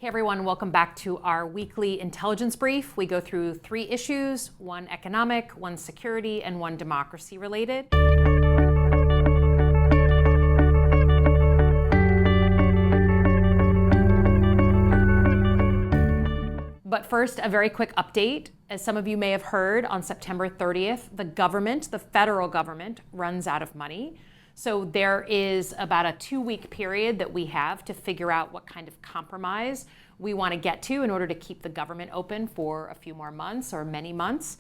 Hey everyone, welcome back to our weekly intelligence brief. We go through 3 issues, one economic, one security, and one democracy related. But first, a very quick update. As some of you may have heard, on September 30th, the federal government, runs out of money. So there is about a 2-week period that we have to figure out what kind of compromise we want to get to in order to keep the government open for a few more months or many months.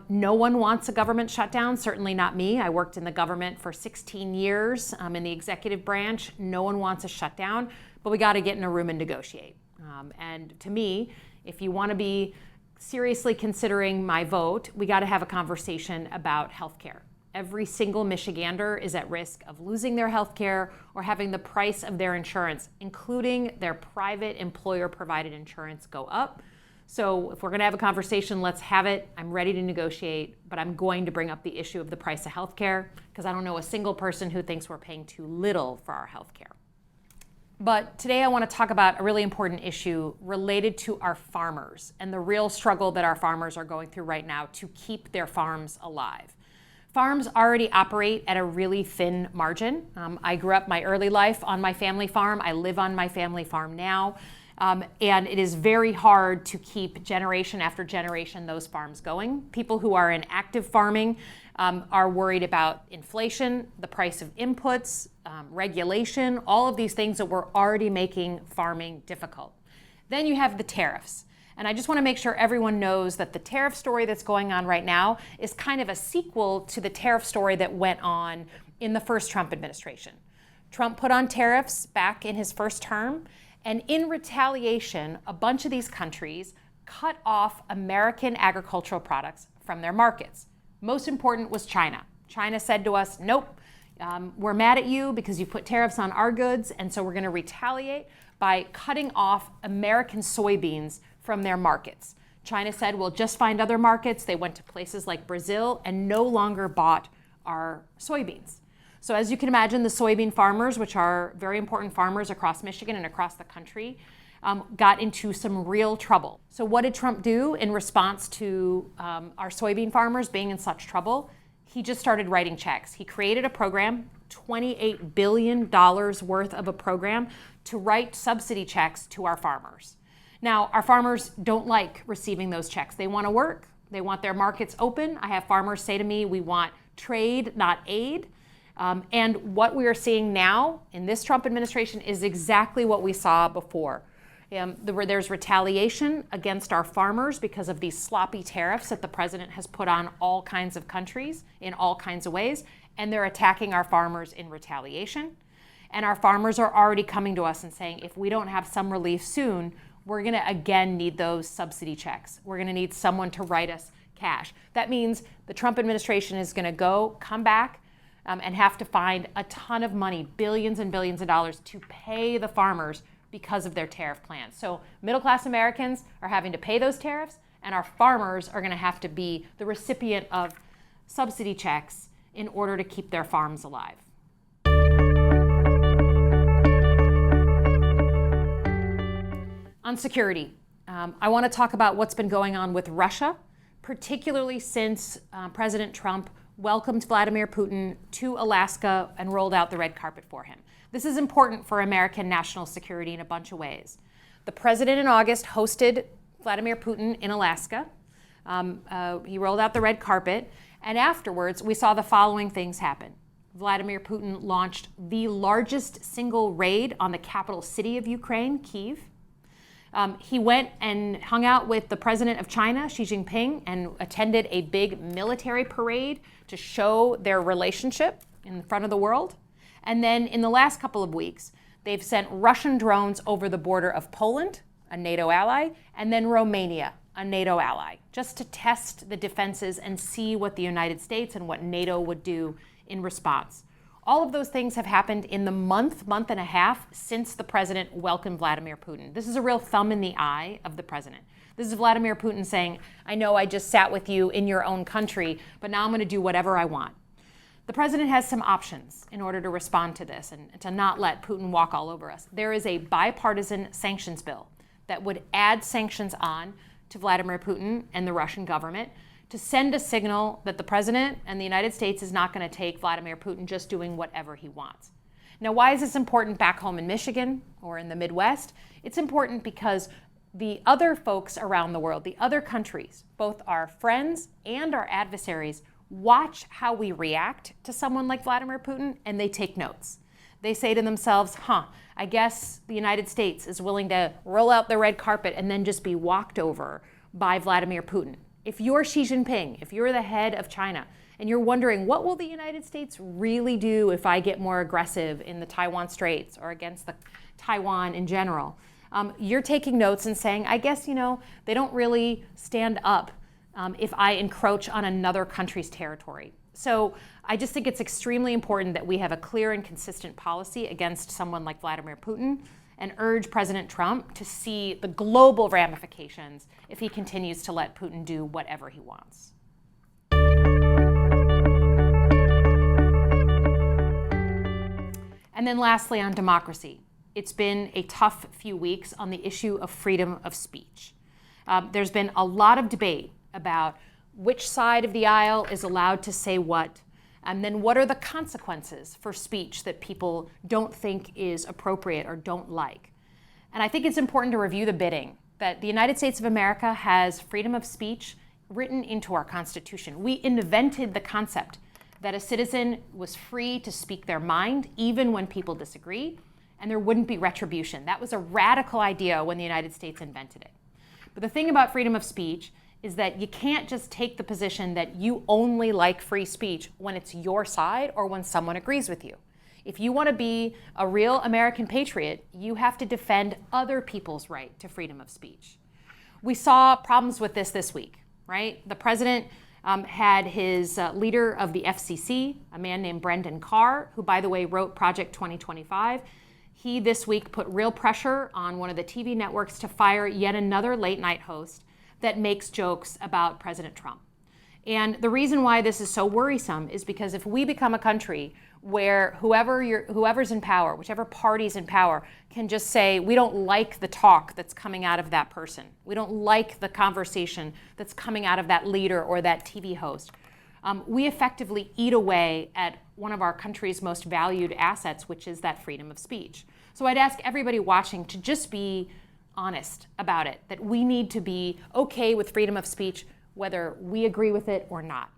No one wants a government shutdown, certainly not me. I worked in the government for 16 years in the executive branch. No one wants a shutdown, but we got to get in a room and negotiate. And to me, if you want to be seriously considering my vote, we got to have a conversation about healthcare. Every single Michigander is at risk of losing their health care or having the price of their insurance, including their private employer-provided insurance, go up. So if we're going to have a conversation, let's have it. I'm ready to negotiate, but I'm going to bring up the issue of the price of health care because I don't know a single person who thinks we're paying too little for our health care. But today I want to talk about a really important issue related to our farmers and the real struggle that our farmers are going through right now to keep their farms alive. Farms already operate at a really thin margin. I grew up my early life on my family farm. I live on my family farm now. And it is very hard to keep generation after generation those farms going. People who are in active farming are worried about inflation, the price of inputs, regulation, all of these things that were already making farming difficult. Then you have the tariffs. And I just want to make sure everyone knows that the tariff story that's going on right now is kind of a sequel to the tariff story that went on in the first Trump administration. Trump put on tariffs back in his first term, and in retaliation, a bunch of these countries cut off American agricultural products from their markets. Most important was China. China said to us, nope, we're mad at you because you put tariffs on our goods, and so we're going to retaliate by cutting off American soybeans from their markets. China said, we'll just find other markets. They went to places like Brazil and no longer bought our soybeans. So as you can imagine, the soybean farmers, which are very important farmers across Michigan and across the country, got into some real trouble. So what did Trump do in response to our soybean farmers being in such trouble? He just started writing checks. He created a program, $28 billion worth of a program, to write subsidy checks to our farmers. Now, our farmers don't like receiving those checks. They want to work. They want their markets open. I have farmers say to me, we want trade, not aid. And what we are seeing now in this Trump administration is exactly what we saw before. There's retaliation against our farmers because of these sloppy tariffs that the president has put on all kinds of countries in all kinds of ways. And they're attacking our farmers in retaliation. And our farmers are already coming to us and saying, if we don't have some relief soon, we're going to again need those subsidy checks. We're going to need someone to write us cash. That means the Trump administration is going to come back and have to find a ton of money, billions and billions of dollars, to pay the farmers because of their tariff plans. So middle-class Americans are having to pay those tariffs, and our farmers are going to have to be the recipient of subsidy checks in order to keep their farms alive. On security, I want to talk about what's been going on with Russia, particularly since President Trump welcomed Vladimir Putin to Alaska and rolled out the red carpet for him. This is important for American national security in a bunch of ways. The president in August hosted Vladimir Putin in Alaska. He rolled out the red carpet, and afterwards we saw the following things happen. Vladimir Putin launched the largest single raid on the capital city of Ukraine, Kyiv. He went and hung out with the president of China, Xi Jinping, and attended a big military parade to show their relationship in front of the world. And then in the last couple of weeks, they've sent Russian drones over the border of Poland, a NATO ally, and then Romania, a NATO ally, just to test the defenses and see what the United States and what NATO would do in response. All of those things have happened in the month and a half since the president welcomed Vladimir Putin. This is a real thumb in the eye of the president. This is Vladimir Putin saying, I know I just sat with you in your own country, but now I'm going to do whatever I want. The president has some options in order to respond to this and to not let Putin walk all over us. There is a bipartisan sanctions bill that would add sanctions on to Vladimir Putin and the Russian government to send a signal that the president and the United States is not going to take Vladimir Putin just doing whatever he wants. Now, why is this important back home in Michigan or in the Midwest? It's important because the other folks around the world, the other countries, both our friends and our adversaries, watch how we react to someone like Vladimir Putin, and they take notes. They say to themselves, I guess the United States is willing to roll out the red carpet and then just be walked over by Vladimir Putin. If you're Xi Jinping, if you're the head of China, and you're wondering, what will the United States really do if I get more aggressive in the Taiwan Straits or against the Taiwan in general? You're taking notes and saying, I guess, they don't really stand up if I encroach on another country's territory. So I just think it's extremely important that we have a clear and consistent policy against someone like Vladimir Putin, and urge President Trump to see the global ramifications if he continues to let Putin do whatever he wants. And then lastly, on democracy. It's been a tough few weeks on the issue of freedom of speech. There's been a lot of debate about which side of the aisle is allowed to say what, and then what are the consequences for speech that people don't think is appropriate or don't like. And I think it's important to review the bidding, that the United States of America has freedom of speech written into our Constitution. We invented the concept that a citizen was free to speak their mind, even when people disagree, and there wouldn't be retribution. That was a radical idea when the United States invented it. But the thing about freedom of speech is that you can't just take the position that you only like free speech when it's your side or when someone agrees with you. If you want to be a real American patriot, you have to defend other people's right to freedom of speech. We saw problems with this week, right? The president had his leader of the FCC, a man named Brendan Carr, who, by the way, wrote Project 2025. He this week put real pressure on one of the TV networks to fire yet another late night host that makes jokes about President Trump. And the reason why this is so worrisome is because if we become a country where whoever's in power, whichever party's in power, can just say, we don't like the talk that's coming out of that person. We don't like the conversation that's coming out of that leader or that TV host. We effectively eat away at one of our country's most valued assets, which is that freedom of speech. So I'd ask everybody watching to just be honest about it, that we need to be okay with freedom of speech, whether we agree with it or not.